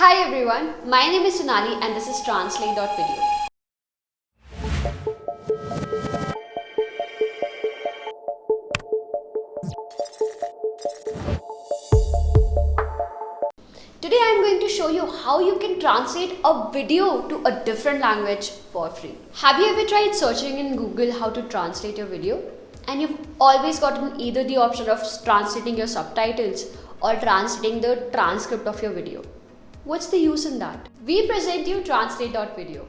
Hi everyone, my name is Sonali and this is Translate.video. Today I am going to show you how you can translate a video to a different language for free. Have you ever tried searching in Google how to translate your video? And you've always gotten either the option of translating your subtitles or translating the transcript of your video. What's the use in that? We present you Translate.video.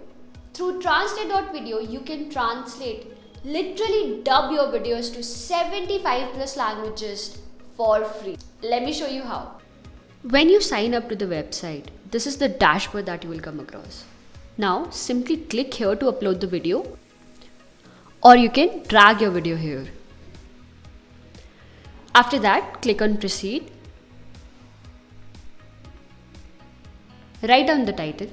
Through Translate.video, you can translate, literally dub your videos to 75 plus languages for free. Let me show you how. When you sign up to the website, this is the dashboard that you will come across. Now, simply click here to upload the video, or you can drag your video here. After that, click on proceed. Write down the title.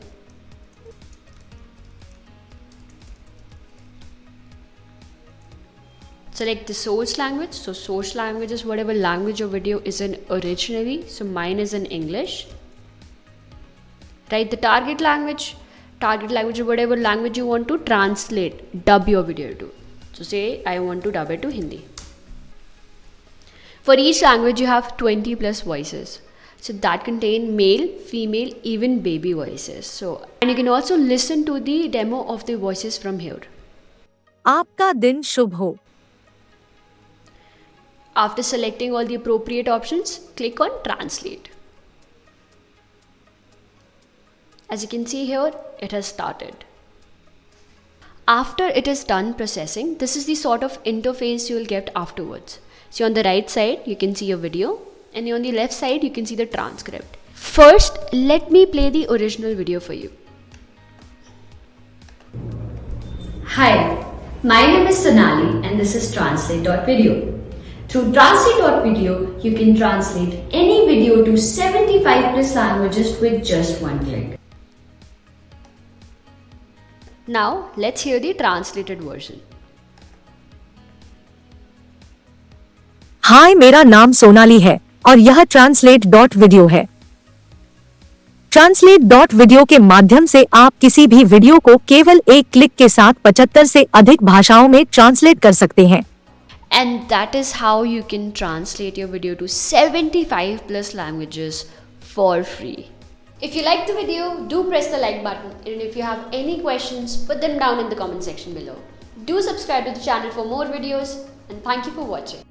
Select the source language. So source language is whatever language your video is in originally. So mine is in English. Write the target language. Target language is whatever language you want to translate, dub your video to. So say I want to dub it to Hindi. For each language you have 20 plus voices. So that contain male, female, even baby voices. And you can also listen to the demo of the voices from here. आपका दिन शुभ हो. After selecting all the appropriate options, click on translate. As you can see here, it has started. After it is done processing, this is the sort of interface you will get afterwards. So on the right side, you can see your video. And on the left side, you can see the transcript. First, let me play the original video for you. Hi, my name is Sonali and this is Translate.video. Through Translate.video, you can translate any video to 75 plus languages with just one click. Now, let's hear the translated version. हाय, मेरा नाम सोनाली है और यह Translate.video है. Translate.video के माध्यम से आप किसी भी वीडियो को केवल एक क्लिक के साथ 75 से अधिक भाषाओं में ट्रांसलेट कर सकते हैं. And that is how you can translate your video to 75 plus languages for free. If you like the video, do press the like button. And if you have any questions, put them down in the comment section below. Do subscribe to the channel for more videos. And thank you for watching.